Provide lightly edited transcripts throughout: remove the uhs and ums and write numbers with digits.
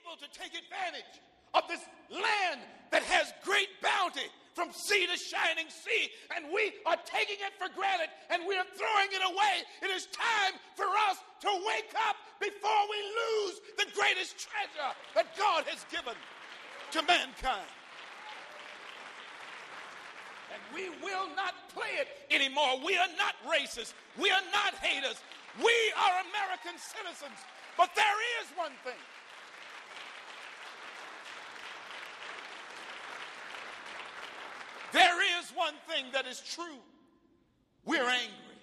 able to take advantage of this land that has great bounty from sea to shining sea, and we are taking it for granted and we are throwing it away. It is time for us to wake up before we lose the greatest treasure that God has given to mankind. And we will not play it anymore. We are not racist. We are not haters. We are American citizens. But there is one thing. There is one thing that is true. We're angry.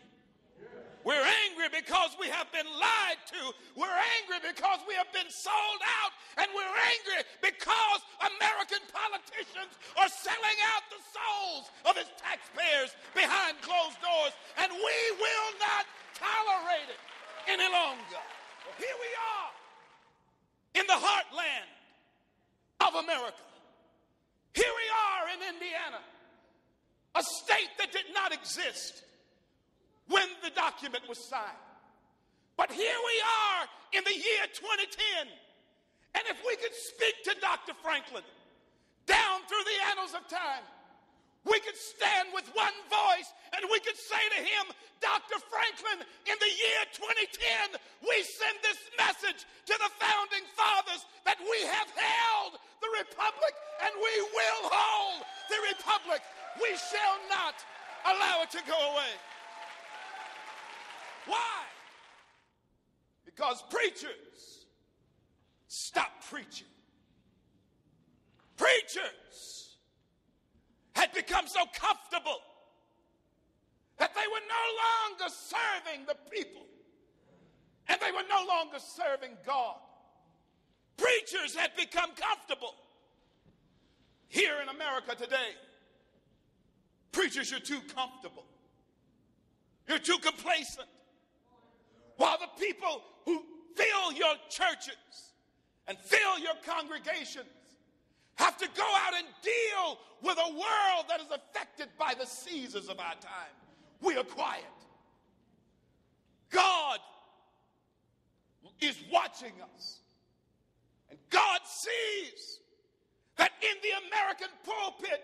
We're angry because we have been lied to. We're angry because we have been sold out. And we're angry because American politicians are selling out the souls of its taxpayers behind closed doors. And we will not tolerate it any longer. Here we are in the heartland of America. Here we are in Indiana, a state that did not exist when the document was signed. But here we are in the year 2010. And if we could speak to Dr. Franklin down through the annals of time, we could stand with one voice and we could say to him, Dr. Franklin, in the year 2010, we send this message to the founding fathers that we have held the republic and we will hold the republic. We shall not allow it to go away. Why? Because preachers stopped preaching. Preachers had become so comfortable that they were no longer serving the people and they were no longer serving God. Preachers had become comfortable. Here in America today, preachers, you're too comfortable. You're too complacent. While the people who fill your churches and fill your congregations have to go out and deal with a world that is affected by the Caesars of our time, we are quiet. God is watching us. And God sees that in the American pulpit,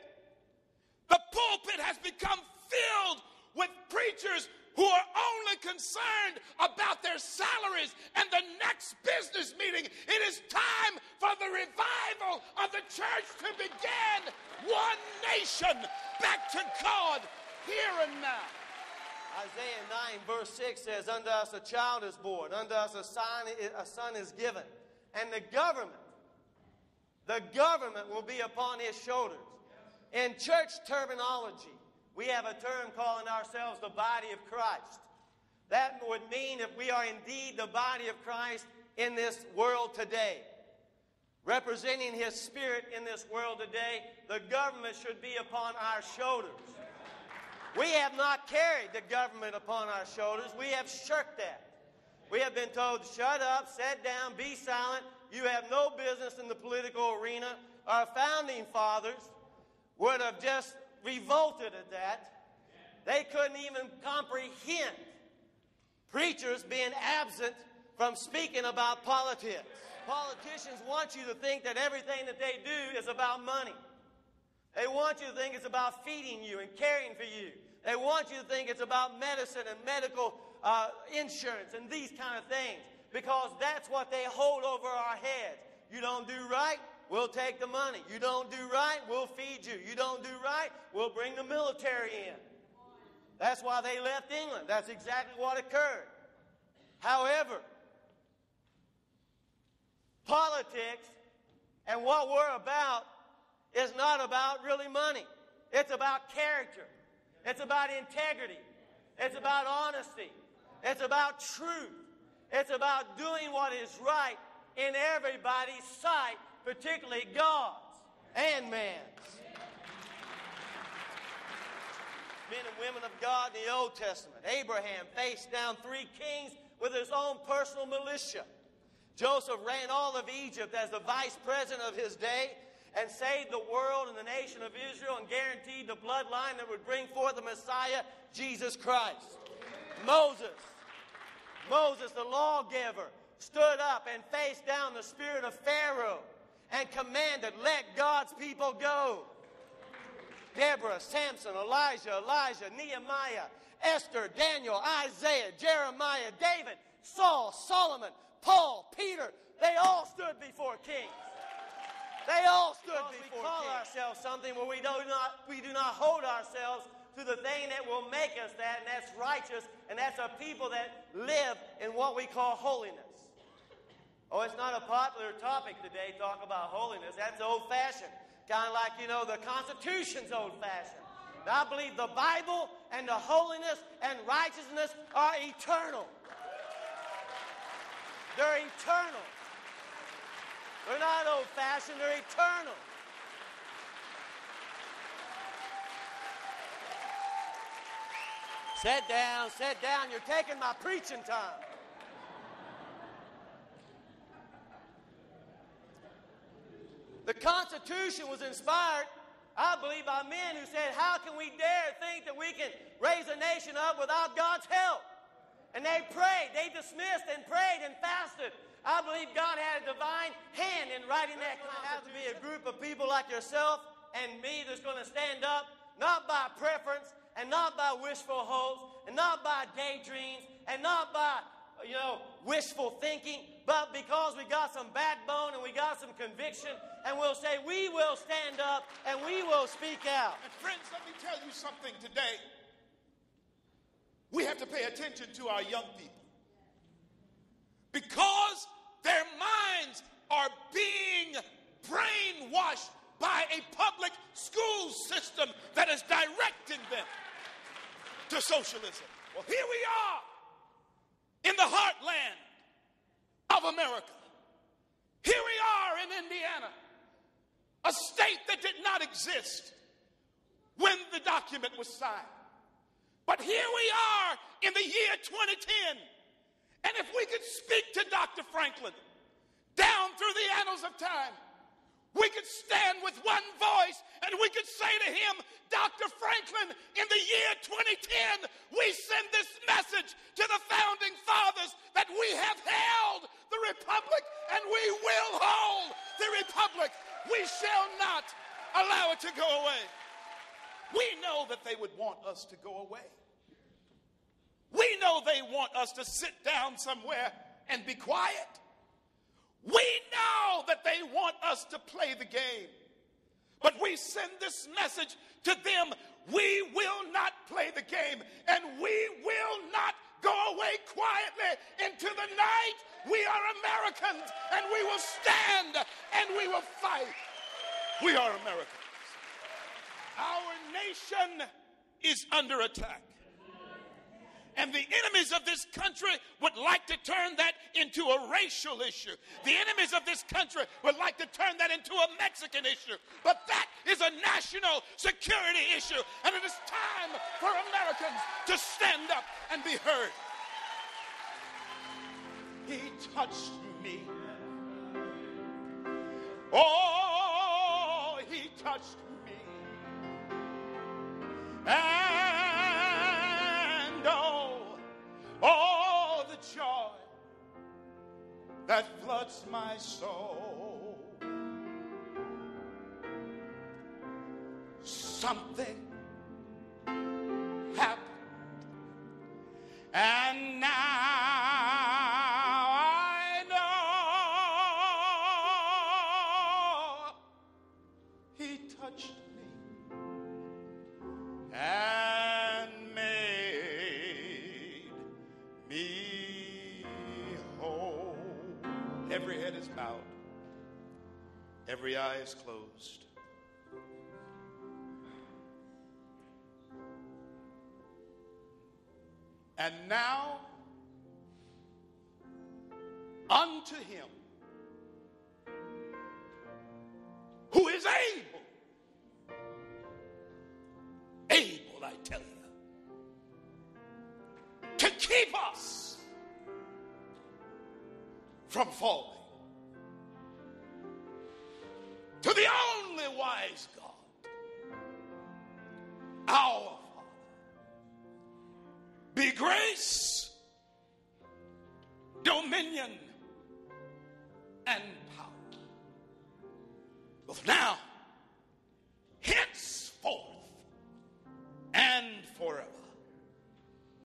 the pulpit has become filled with preachers who are only concerned about their salaries and the next business meeting. It is time for the revival of the church to begin. One nation, back to God, here and now. Isaiah 9 verse 6 says, unto us a child is born, unto us a son is given, and the government will be upon his shoulders. In church terminology, we have a term calling ourselves the body of Christ. That would mean if we are indeed the body of Christ in this world today, representing his spirit in this world today, the government should be upon our shoulders. We have not carried the government upon our shoulders. We have shirked that. We have been told, shut up, sit down, be silent. You have no business in the political arena. Our founding fathers would have just revolted at that. They couldn't even comprehend preachers being absent from speaking about politics. Politicians want you to think that everything that they do is about money. They want you to think it's about feeding you and caring for you. They want you to think it's about medicine and medical insurance and these kind of things, because that's what they hold over our heads. You don't do right, we'll take the money. You don't do right, we'll feed you. You don't do right, we'll bring the military in. That's why they left England. That's exactly what occurred. However, politics and what we're about is not about really money. It's about character. It's about integrity. It's about honesty. It's about truth. It's about doing what is right in everybody's sight, particularly God's and man's. Men and women of God in the Old Testament. Abraham faced down 3 kings with his own personal militia. Joseph ran all of Egypt as the vice president of his day and saved the world and the nation of Israel and guaranteed the bloodline that would bring forth the Messiah, Jesus Christ. Moses, the lawgiver, stood up and faced down the spirit of Pharaoh and commanded, let God's people go. Deborah, Samson, Elijah, Nehemiah, Esther, Daniel, Isaiah, Jeremiah, David, Saul, Solomon, Paul, Peter, they all stood before kings. They all stood before kings. We call ourselves something where we do not hold ourselves to the thing that will make us that, and that's righteous, and that's a people that live in what we call holiness. Oh, it's not a popular topic today, talk about holiness. That's old-fashioned. Kind of like, the Constitution's old-fashioned. I believe the Bible and the holiness and righteousness are eternal. They're eternal. They're not old-fashioned, they're eternal. Sit down, you're taking my preaching time. The Constitution was inspired, I believe, by men who said, how can we dare think that we can raise a nation up without God's help? And they prayed, they dismissed and prayed and fasted. I believe God had a divine hand in writing that Constitution. It has to be a group of people like yourself and me that's going to stand up, not by preference and not by wishful hopes and not by daydreams and not by wishful thinking, but because we got some backbone and we got some conviction, and we'll say we will stand up and we will speak out. And friends, let me tell you something today. We have to pay attention to our young people, because their minds are being brainwashed by a public school system that is directing them to socialism. Well, here we are in the heartland of America. Here we are in Indiana, a state that did not exist when the document was signed. But here we are in the year 2010. And if we could speak to Dr. Franklin down through the annals of time, we could stand with one voice and we could say to him, Dr. Franklin, in the year 2010, we send this message to the founding fathers that we have held the republic and we will hold the republic. We shall not allow it to go away. We know that they would want us to go away. We know they want us to sit down somewhere and be quiet. We know that they want us to play the game. But we send this message to them. We will not play the game, and we will not go away quietly into the night. We are Americans, and we will stand and we will fight. We are Americans. Our nation is under attack. And the enemies of this country would like to turn that into a racial issue. The enemies of this country would like to turn that into a Mexican issue. But that is a national security issue. And it is time for Americans to stand up and be heard. He touched me. Oh, he touched me. And oh, the joy that floods my soul. Something happened, and now I know he touched me and made me whole. Every head is bowed, every eye is closed. And now, unto him who is able, I tell you, to keep us from falling, to the only wise God, our Father, be grace, dominion, and power. But now,